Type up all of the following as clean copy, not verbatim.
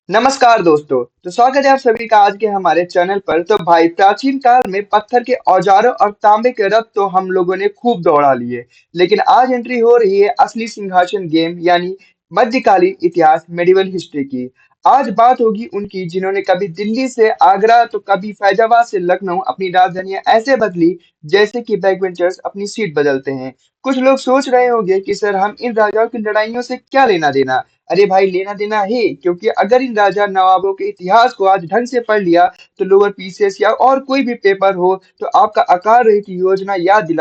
नमस्कार दोस्तों। तो स्वागत है आप सभी का आज के हमारे चैनल पर। तो भाई, प्राचीन काल में पत्थर के औजारों और तांबे के रथ तो हम लोगों ने खूब दौड़ा लिए, लेकिन आज एंट्री हो रही है असली सिंहासन गेम यानी मध्यकालीन इतिहास, मेडिवल हिस्ट्री की। आज बात होगी उनकी जिन्होंने कभी दिल्ली से आगरा तो कभी फैजाबाद से लखनऊ अपनी राजधानियां ऐसे बदली जैसे कि बैक बेंचर्स अपनी सीट बदलते हैं। कुछ लोग सोच रहे होंगे कि सर, हम इन राजाओं की लड़ाइयों से क्या लेना देना। अरे भाई, लेना देना है, क्योंकि अगर इन राजा नवाबों के इतिहास को आज ढंग से पढ़ लिया तो लोअर पीसेस या और कोई भी पेपर हो तो आपका आकार रहित योजना याद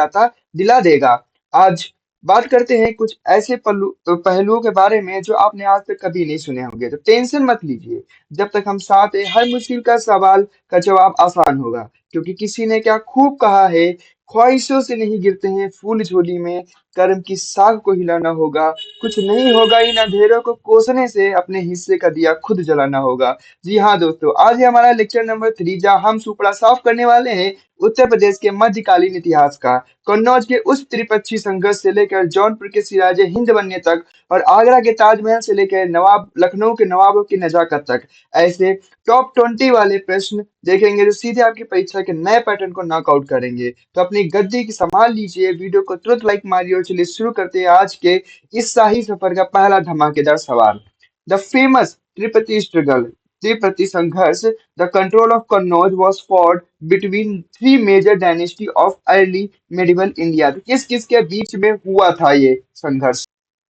दिला देगा। आज बात करते हैं कुछ ऐसे पहलुओं के बारे में जो आपने आज तक कभी नहीं सुने होंगे। तो टेंशन मत लीजिए, जब तक हम साथ हैं हर मुश्किल का सवाल का जवाब आसान होगा, क्योंकि किसी ने क्या खूब कहा है, ख्वाहिशों से नहीं गिरते हैं फूल झोली में, कर्म की साख को हिलाना होगा। कुछ नहीं होगा इन अंधेरों को कोसने से, अपने हिस्से का दिया खुद जलाना होगा। जी हाँ दोस्तों, आज है हमारा लेक्चर नंबर 3, जहाँ हम सुपड़ा साफ करने वाले हैं उत्तर प्रदेश के मध्यकालीन इतिहास का। कन्नौज के उस त्रिपक्षीय संघर्ष से लेकर जौनपुर के सिराजे हिंद बनने तक, और आगरा के ताजमहल से लेकर नवाब लखनऊ के नवाबों की नजाकत तक, ऐसे टॉप 20 वाले प्रश्न देखेंगे जो सीधे आपकी परीक्षा के नए पैटर्न को नॉकआउट करेंगे। तो अपनी गद्दी की संभाल लीजिए, वीडियो को तुरंत लाइक मारिए और चलिए शुरू करते हैं आज के इस शाही सफर का पहला धमाकेदार सवाल। द फेमस त्रिपति स्ट्रगल, त्रिपति संघर्ष, the control of Kannauj was fought between three major dynasty of early medieval India. तो किस किस के बीच में हुआ था ये संघर्ष?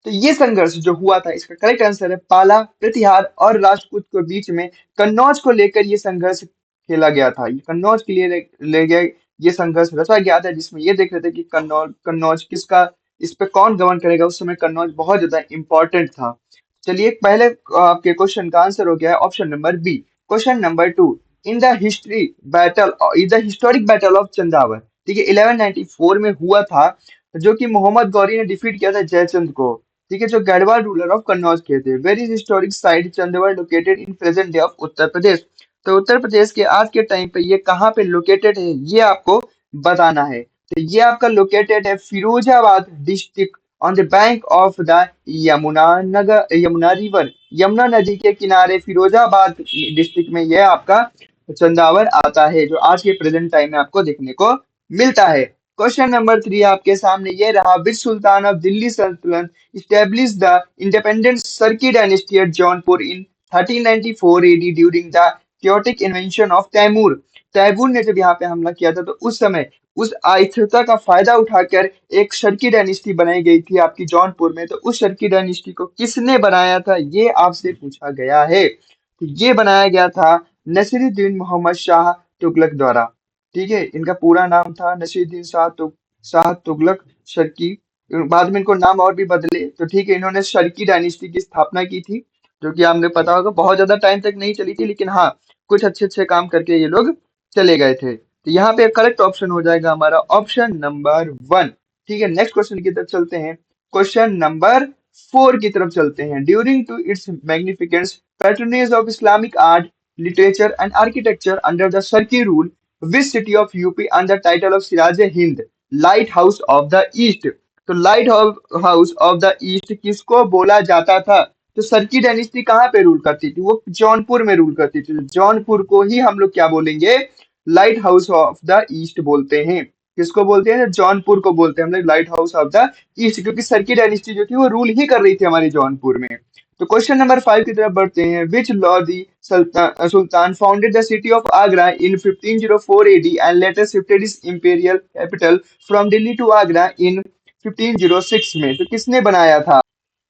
तो ये संघर्ष जो हुआ था, इसका करेक्ट आंसर है पाला, प्रतिहार और राजपूत के बीच में कन्नौज को लेकर ये संघर्ष खेला गया था। ये कन्नौज के लिए ले गए, ये संघर्ष रचा गया था, जिसमें ये देख रहे थे कि कन्नौज कन्नौज किसका, इस पे कौन गवर्न करेगा। उस समय कन्नौज बहुत ज्यादा इंपॉर्टेंट था। चलिए, पहले आपके क्वेश्चन का आंसर हो गया है option number B. Question number 2, in the history battle, in the historic battle of Chandawar, ठीक है, 1194 में हुआ था, जो कि मोहम्मद गौरी ने डिफीट किया था जयचंद को, ठीक है, जो गढ़वाल रूलर ऑफ कन्नौज के थे। Where is historic site Chandwa located in present day of Uttar Pradesh? तो उत्तर प्रदेश के आज के टाइम पे ये कहाँ पे लोकेटेड है, ये आपको बताना है। तो ये आपका लोकेटेड है Firozabad district, on the bank of the Yamuna river, Yamuna नदी के किनारे फिरोजाबाद डिस्ट्रिक्ट में यह आपका चंदावर आता है, जो आज के प्रेजेंट टाइम में आपको देखने को मिलता है। क्वेश्चन नंबर 3 आपके सामने ये रहा, विच सुल्तान ऑफ दिल्ली सल्तनत established the independent Sarki dynasty at Jaunpur in 1394 AD during the chaotic invasion of Taimur. Taimur ने जब यहाँ पे हमला किया था, तो उस समय उस अस्थिरता का फायदा उठाकर एक शर्की डायनेस्टी बनाई गई थी आपकी जौनपुर में। तो उस शर्की डायनेस्टी को किसने बनाया था, ये आपसे पूछा गया है। तो ये बनाया गया था नसीरुद्दीन मोहम्मद शाह तुगलक द्वारा। ठीक है, इनका पूरा नाम था नसीरुद्दीन शाह तुगलक शर्की। बाद में इनको नाम और भी बदले। तो ठीक है, इन्होंने शर्की डायनेस्टी की स्थापना की थी, जो कि आपने पता होगा बहुत ज्यादा टाइम तक नहीं चली थी, लेकिन हाँ, कुछ अच्छे अच्छे काम करके ये लोग चले गए थे। तो यहाँ पे करेक्ट ऑप्शन हो जाएगा हमारा ऑप्शन नंबर 1। ठीक है, नेक्स्ट क्वेश्चन की तरफ चलते हैं। क्वेश्चन नंबर 4 की तरफ चलते हैं। During to its magnificence patronage of Islamic art, literature and architecture under the Sharqi rule, which city of UP under title of Siraj Hind, light house of the east? तो light house of the east किसको बोला जाता था? तो सरकी dynasty कहाँ पे rule करती थी? वो जौनपुर में रूल करती थी। तो जौनपुर को ही हम लोग क्या बोलेंगे, light house of the east बोलते हैं। किसको बोलते हैं? जौनपुर को बोलते हैं हम लोग light house of the east, क्योंकि सरकी डायनेस्टी जो थी वो रूल ही कर रही थी हमारी जौनपुर में। तो क्वेश्चन नंबर 5 की तरफ बढ़ते हैं। Which Lodi sultan founded the city of Agra in 1504 AD and later shifted is imperial capital from Delhi to Agra in 1506 में? तो किसने बनाया था?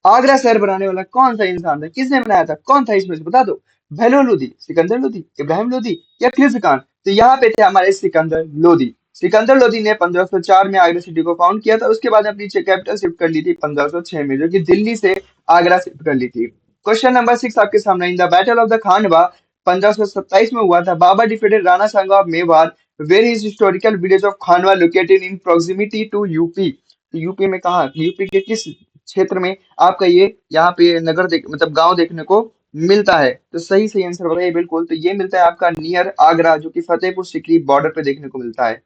आगरा शहर बनाने वाला कौन सा इंसान था, किसने बनाया था, कौन था इसमें से बता दो। बहलोल लोदी, सिकंदर लोदी, इब्राहिम लोदी या खिलजी खान? तो यहाँ पे थे हमारे सिकंदर लोदी। सिकंदर लोदी ने 1504 में आगरा सिटी को फाउंड किया था। उसके बाद अपनी कैपिटल शिफ्ट कर ली थी 1506 में, जो कि दिल्ली से आगरा शिफ्ट कर ली थी। क्वेश्चन नंबर 6 आपके सामने। In the battle of the Khanwa 1527 में हुआ था, Babur defeated Rana Sanga of Mewar, where is historical village of Khanwa located in proximity to UP? तो यूपी में कहा, यूपी के किस क्षेत्र में आपका ये यहाँ पे नगर मतलब गांव देखने को मिलता है? तो सही सही आंसर बताइए। बिल्कुल, तो ये मिलता है आपका नियर आगरा, जो कि फतेहपुर सिकरी बॉर्डर पे देखने को मिलता है।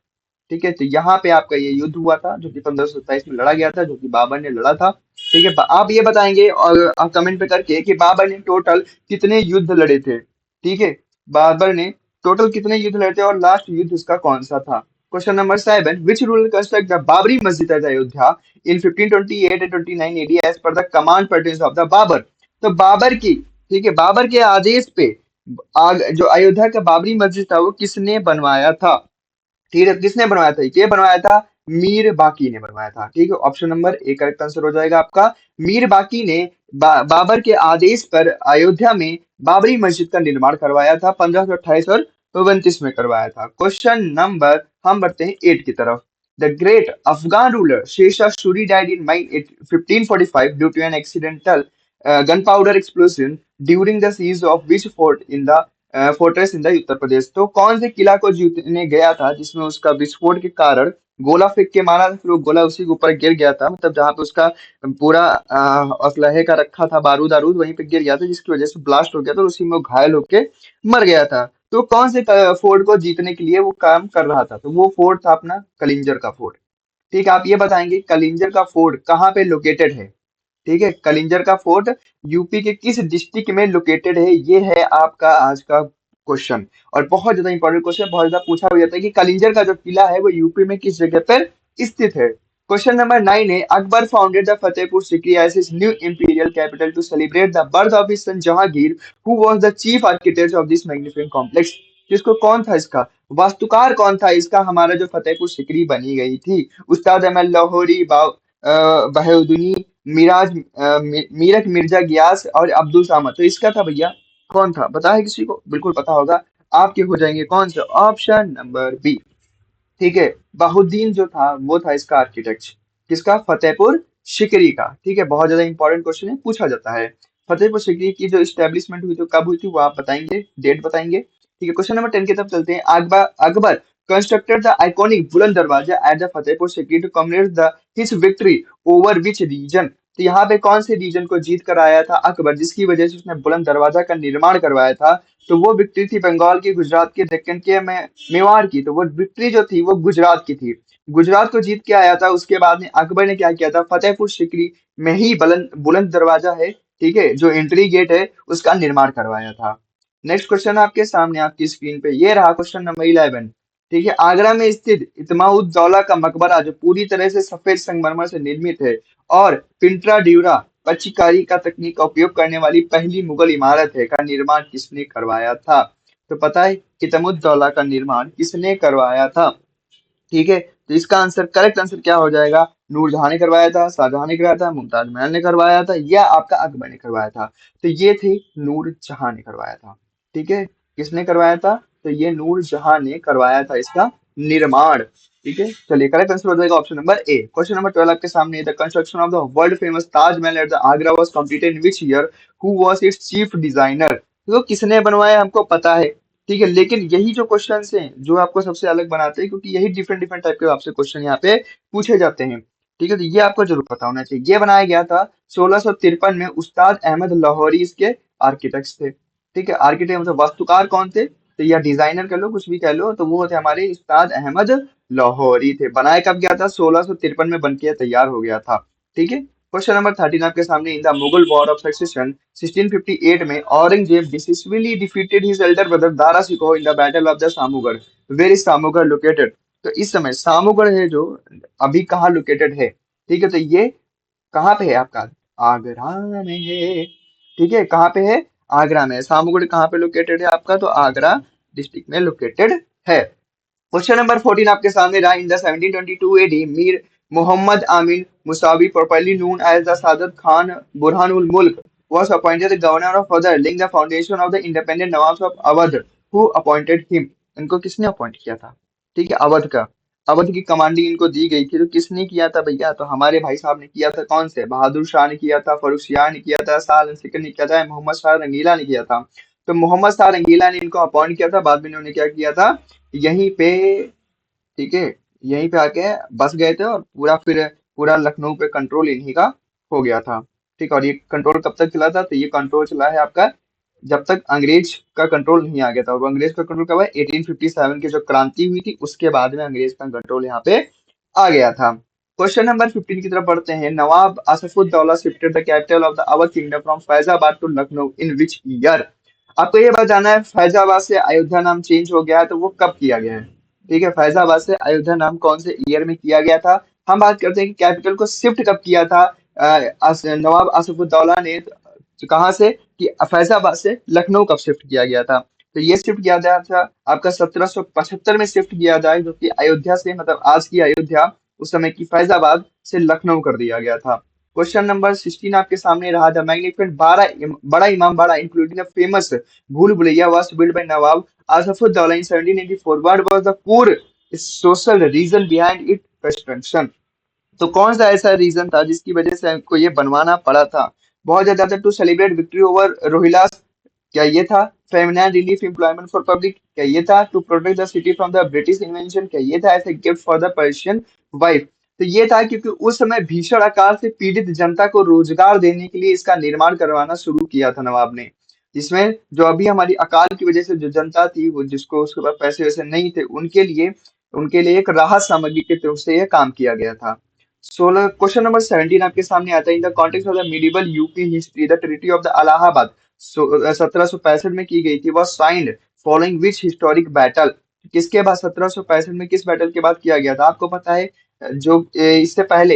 ठीक है, तो यहाँ पे आपका ये युद्ध हुआ था, जो कि 1527 में लड़ा गया था, जो कि बाबर ने लड़ा था। ठीक है, आप ये बताएंगे और कमेंट पे करके कि बाबर ने टोटल कितने युद्ध लड़े थे। ठीक है, बाबर ने टोटल कितने युद्ध लड़े थे और लास्ट युद्ध इसका कौन सा था। Question number 7, which ruler construct the Babri Masjid at Ayodhya in 1528 and 29 AD as per the command pertains of the Babur. तो बाबर की, ठीक है, बाबर के आदेश पे जो अयोध्या का बाबरी मस्जिद था वो किसने बनवाया था। ठीक है, किसने बनवाया था, ये बनवाया था मीर बाकी ने बनवाया था। ठीक है, option number A correct answer हो जाएगा आपका। मीर बाकी ने बाबर के आदेश पर अयोध्या में बाबरी मस्जिद का निर्माण करवाया था, 1528 और 29 में करवाया था। क्वेश्चन नंबर, हम बढ़ते हैं 8 की तरफ। The great Afghan ruler Sher Shah Suri died in May 1545 due to an accidental gunpowder explosion during the siege of which fort in the fortress in the Uttar Pradesh. तो कौन से किला को जीतने गया था जिसमें उसका विस्फोट के कारण गोला फेंक के मारा था, फिर वो गोला उसी के ऊपर गिर गया था, मतलब जहां पे उसका पूरा असलहे का रखा था, बारूद आरूद वहीं पे गिर गया था, जिसकी वजह से ब्लास्ट हो गया था और उसी में वो घायल होके मर गया था। तो कौन से फोर्ट को जीतने के लिए वो काम कर रहा था, तो वो फोर्ट था अपना कलिंजर का फोर्ट। ठीक है, आप ये बताएंगे कलिंजर का फोर्ट कहाँ पे लोकेटेड है। ठीक है, कलिंजर का फोर्ट यूपी के किस डिस्ट्रिक्ट में लोकेटेड है, ये है आपका आज का क्वेश्चन। और बहुत ज्यादा इंपॉर्टेंट क्वेश्चन, बहुत ज्यादा पूछा भी जाता है कि कलिंजर का जो किला है वो यूपी में किस जगह पर स्थित है। क्वेश्चन नंबर 9 है, Akbar founded the Fatehpur Sikri as his new imperial capital to celebrate the birth of his son Jahangir who was the chief architect of this magnificent complex. किसको, कौन था इसका वास्तुकार, कौन था इसका, हमारा जो फतेहपुर सिकरी बनी गई थी। उस्ताद अहमद लाहौरी, बहाउद्दीन मिराज, मीरक मिर्जा गियास और अब्दुल सामद। तो इसका था भैया, कौन था, पता है किसी को, बिल्कुल पता होगा। आपके हो जाएंगे कौन से, ऑप्शन नंबर बी। ठीक है, बहाउद्दीन जो था वो था इसका आर्किटेक्ट, किसका, फतेहपुर सिकरी का। ठीक है, बहुत ज्यादा इंपॉर्टेंट क्वेश्चन है, पूछा जाता है। फतेहपुर सिकरी की जो स्टेब्लिशमेंट हुई तो कब हुई थी वो आप बताएंगे, डेट बताएंगे। ठीक है, क्वेश्चन नंबर 10 की तरफ चलते हैं। Akbar Akbar constructed the iconic Buland Darwaza at the Fatehpur Sikri to commemorate the his victory over which region. तो यहाँ पे कौन से रीजन को जीत कर आया था अकबर, जिसकी वजह से उसने बुलंद दरवाजा का निर्माण करवाया था। तो वो विक्ट्री थी बंगाल की, गुजरात की, दक्कन के, मेवाड़ की। तो वो विक्ट्री जो थी वो गुजरात की थी, गुजरात को जीत के आया था। उसके बाद में अकबर ने क्या किया था, फतेहपुर सिकरी में ही बुलंद बुलंद दरवाजा है, ठीक है, जो एंट्री गेट है उसका निर्माण करवाया था। नेक्स्ट क्वेश्चन आपके सामने आपकी स्क्रीन पे ये रहा, क्वेश्चन नंबर 11। ठीक है, आगरा में स्थित इत्माउद्दौला का मकबरा जो पूरी तरह से सफेद संगमरमर से निर्मित है और पिंट्रा ड्यूरा पच्चीकारी का तकनीक का उपयोग करने वाली पहली मुगल इमारत है, का निर्माण किसने करवाया था। तो पता है इत्मुद्दौला का निर्माण किसने करवाया था। ठीक है, तो इसका आंसर, करेक्ट आंसर क्या हो जाएगा, नूरजहां ने करवाया था, शाहजहां ने करवाया था, मुमताज महल ने करवाया था, या आपका अकबर ने करवाया था। तो ये थे नूरजहां ने करवाया था। ठीक है, किसने करवाया था, तो ये नूरजहां ने करवाया था इसका निर्माण। ठीक है, चलिए करेक्ट आंसर हो जाएगा option number A. Question number 12 आपके सामने, the construction of the world famous Taj Mahal at the Agra was completed in which year, who was it's chief designer. तो किसने बनवाया हमको पता है। ठीक है, लेकिन यही जो क्वेश्चन हैं जो आपको सबसे अलग बनाते हैं, क्योंकि यही डिफरेंट डिफरेंट टाइप के आपसे क्वेश्चन यहाँ पे पूछे जाते हैं। ठीक है, तो ये आपको जरूर पता होना चाहिए। ये बनाया गया था 1653 में, उस्ताद अहमद लाहौरी इसके आर्किटेक्ट्स थे। ठीक है, आर्किटेक्ट मतलब वास्तुकार कौन थे, तो या डिजाइनर कह लो, कुछ भी कह लो, तो वो थे हमारे उस्ताद अहमद लाहौरी थे। बनाया कब गया था, 1653 में बन के तैयार हो गया था। ठीक है, क्वेश्चन नंबर 13 आपके सामने, in the Mughal war of succession 1658 में Aurangzeb decisively defeated his elder brother Dara Shikoh in the battle of the Samugarh. Where is Samugarh located. तो इस समय सामूगढ़ है जो अभी कहाँ लोकेटेड है। ठीक है, तो ये कहाँ पे है आपका, आगरा में है। ठीक है, कहाँ पे है, आगरा में है। सामूगढ़ कहाँ पे लोकेटेड है आपका, तो आगरा डिस्ट्रिक्ट में लोकेटेड है। क्वेश्चन नंबर 14 आपके सामने रहा, in the 1722 AD Mir Mohammad Amin Musavi properly known as the Saadat Khan Burhanul Mulk was appointed the governor of Awadh, laying the foundation of the independent Nawabs of Awadh, who appointed him। इनको किसने अपॉइंट किया था, ठीक है, अवध का, अवध की कमांडिंग इनको दी गई थी। तो किसने किया था भैया, तो हमारे भाई साहब ने किया था। कौन से, बहादुर शाह ने किया था, फर्रुख सियार ने किया था, शाह आलम सिकंदर ने किया था, मोहम्मद शाह रंगीला ने किया था। तो मोहम्मद शाह रंगीला ने इनको अपॉइंट किया था, बाद में इन्होंने क्या किया था, यहीं पे, ठीक है, यहीं पे आके बस गए थे और पूरा फिर पूरा लखनऊ पे कंट्रोल इन्हीं का हो गया था। ठीक है, और ये कंट्रोल कब तक चला था, तो ये कंट्रोल चला है आपका जब तक अंग्रेज का कंट्रोल नहीं आ गया था। और अंग्रेज का कंट्रोल कब है, 1857 की जो क्रांति हुई थी उसके बाद में अंग्रेज का कंट्रोल यहाँ पे आ गया था। क्वेश्चन नंबर 15 की तरफ बढ़ते हैं। Nawab Asafuddaula shifted the capital of the Awadh kingdom from Faizabad to Lucknow in which year. आपको ये बताना है फैजाबाद से अयोध्या नाम चेंज हो गया है तो वो कब किया गया है। ठीक है, फैजाबाद से अयोध्या नाम कौन से ईयर में किया गया था। हम बात करते हैं कि कैपिटल को शिफ्ट कब किया था। नवाब आसफुद्दौला ने कहाँ से कि फैजाबाद से लखनऊ कब शिफ्ट किया गया था। तो ये शिफ्ट किया गया था आपका 1775 में शिफ्ट किया जाए, जो कि अयोध्या से मतलब आज की अयोध्या उस समय की फैजाबाद से लखनऊ कर दिया गया था। क्वेश्चन नंबर 16 आपके सामने रहा। द मैग्निफिकेंट बड़ा इमाम बाड़ा including the famous Bhool Bhulaiya was build by Nawab Asaf-ud-Daula in 1784। What was the core social reason behind it construction. तो कौन सा ऐसा रीजन था जिसकी वजह से हमको ये बनवाना पड़ा था। बहुत ज्यादा था to celebrate victory over Rohillas, क्या ये था। Feminine relief employment for public, क्या ये था। To protect the city from the British invention, क्या ये था। ऐसे gift for the Persian wife, तो ये था क्योंकि उस समय भीषण अकाल से पीड़ित जनता को रोजगार देने के लिए इसका निर्माण करवाना शुरू किया था नवाब ने। जिसमें जो अभी हमारी अकाल की वजह से जो जनता थी वो जिसको उसके पास पैसे वैसे नहीं थे उनके लिए एक राहत सामग्री के तौर से यह काम किया गया था। 16 क्वेश्चन नंबर 17 आपके सामने आता है। In the context of the medieval UP history the treaty of the Allahabad 1765 में की गई थी, वह signed following which historic battle. किसके बाद 1765 में किस बैटल के बाद किया गया था आपको पता है। जो इससे पहले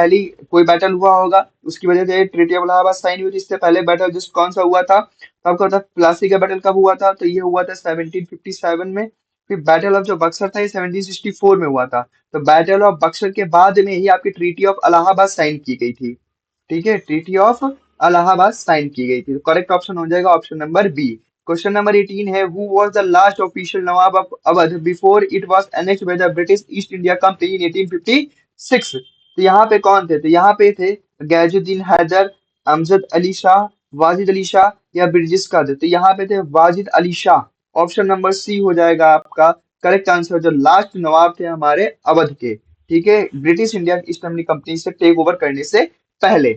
ही कोई बैटल हुआ होगा उसकी वजह से ट्रीटी ऑफ इलाहाबाद साइन हुई थी। इससे पहले बैटल जिस कौन सा हुआ था तो आपको पता है प्लासी का बैटल कब हुआ था, तो ये हुआ था 1757 में। फिर बैटल ऑफ जो बक्सर था ये 1764 में हुआ था। तो बैटल ऑफ बक्सर के बाद में ही आपकी ट्रीटी ऑफ इलाहाबाद साइन की गई थी। ठीक है, ट्रीटी ऑफ इलाहाबाद साइन की गई थी। तो करेक्ट ऑप्शन हो जाएगा option number B. Question number 18 है। Who was the last official Nawab of Awadh before it was annexed by the British East India company in 1856। तो यहाँ पे कौन थे, तो यहाँ पे थे गैजुद्दीन हैदर, अमजद अली शाह, वाजिद अली शाह या बिरजिस कादर। तो यहाँ पे थे Wajid Ali Shah. Option number C हो जाएगा आपका करेक्ट आंसर, जो लास्ट नवाब थे हमारे अवध के। ठीक है, British India East India Company से टेक ओवर करने से पहले।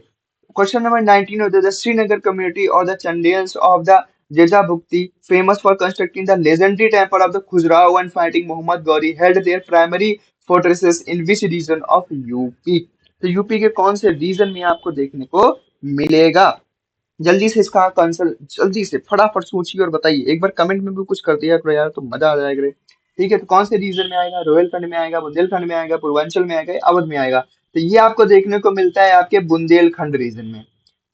क्वेश्चन नंबर 19 होता है द श्रीनगर कम्युनिटी और the Chandelas of the Jeja Bhukti famous for constructing the legendary temple of the Khajuraho and fighting Mohammad Ghori held their primary fortresses in which reason of UP. तो UP के कौन से रीजन में आपको देखने को मिलेगा। जल्दी से इसका आंसर जल्दी से फटाफट सोचिए और बताइए। एक बार कमेंट में भी कुछ कर दिया करो यार तो मजा आ जाएगा रे। ठीक है, तो कौन से रीजन में आएगा, रोहिलखंड में आएगा, बुंदेलखंड में आएगा, पूर्वांचल में आएगा या अवध में आएगा। तो ये आपको देखने को मिलता है आपके बुंदेलखंड रीजन में।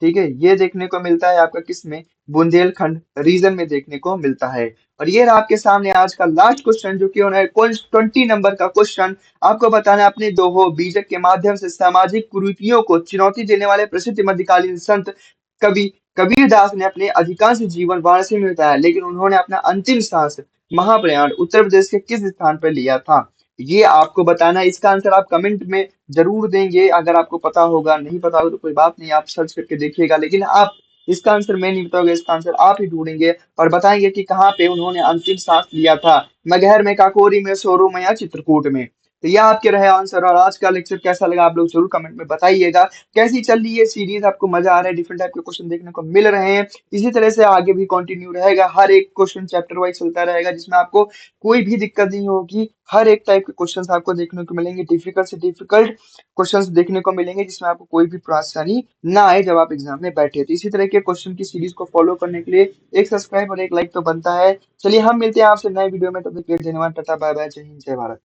ठीक है, ये देखने को मिलता है आपका किस में, बुंदेलखंड रीजन में देखने को मिलता है। और ये रहा आपके सामने आज का लास्ट क्वेश्चन जो कि होना है 20 नंबर का क्वेश्चन। आपको बताना है अपने दोहो बीजक के माध्यम से सामाजिक कुरीतियों को चुनौती देने वाले प्रसिद्ध मध्यकालीन संत कवि कबीरदास ने अपने अधिकांश जीवन वाराणसी में बिताया, लेकिन उन्होंने अपना अंतिम सांस महाप्रयाण उत्तर प्रदेश के किस स्थान पर लिया था। ये आपको बताना है। इसका आंसर आप कमेंट में जरूर देंगे। अगर आपको पता होगा, नहीं पता होगा तो कोई बात नहीं, आप सर्च करके देखिएगा। लेकिन आप इसका आंसर मैं नहीं बताओगे, इसका आंसर आप ही ढूंढेंगे और बताएंगे कि कहाँ पे उन्होंने अंतिम सांस लिया था। मगहर में, काकोरी में, सोरू में या चित्रकूट में। तो यह आपके रहे आंसर। और आज का लेक्चर कैसा लगा आप लोग जरूर कमेंट में बताइएगा। कैसी चल रही है सीरीज, आपको मजा आ रहा है, डिफरेंट टाइप के क्वेश्चन देखने को मिल रहे हैं। इसी तरह से आगे भी कंटिन्यू रहेगा, हर एक क्वेश्चन चैप्टर वाइज चलता रहेगा जिसमें आपको कोई भी दिक्कत नहीं होगी। हर एक टाइप के क्वेश्चंस आपको देखने को मिलेंगे, डिफिकल्ट से डिफिकल्ट क्वेश्चंस देखने को मिलेंगे जिसमें आपको कोई भी परेशानी ना आए जब आप एग्जाम में बैठे। तो इसी तरह के क्वेश्चन की सीरीज को फॉलो करने के लिए एक सब्सक्राइब और एक लाइक तो बनता है। चलिए हम मिलते हैं आपसे नए वीडियो में, तब तक के लिए धन्यवाद, टाटा बाय बाय, जय हिंद जय भारत।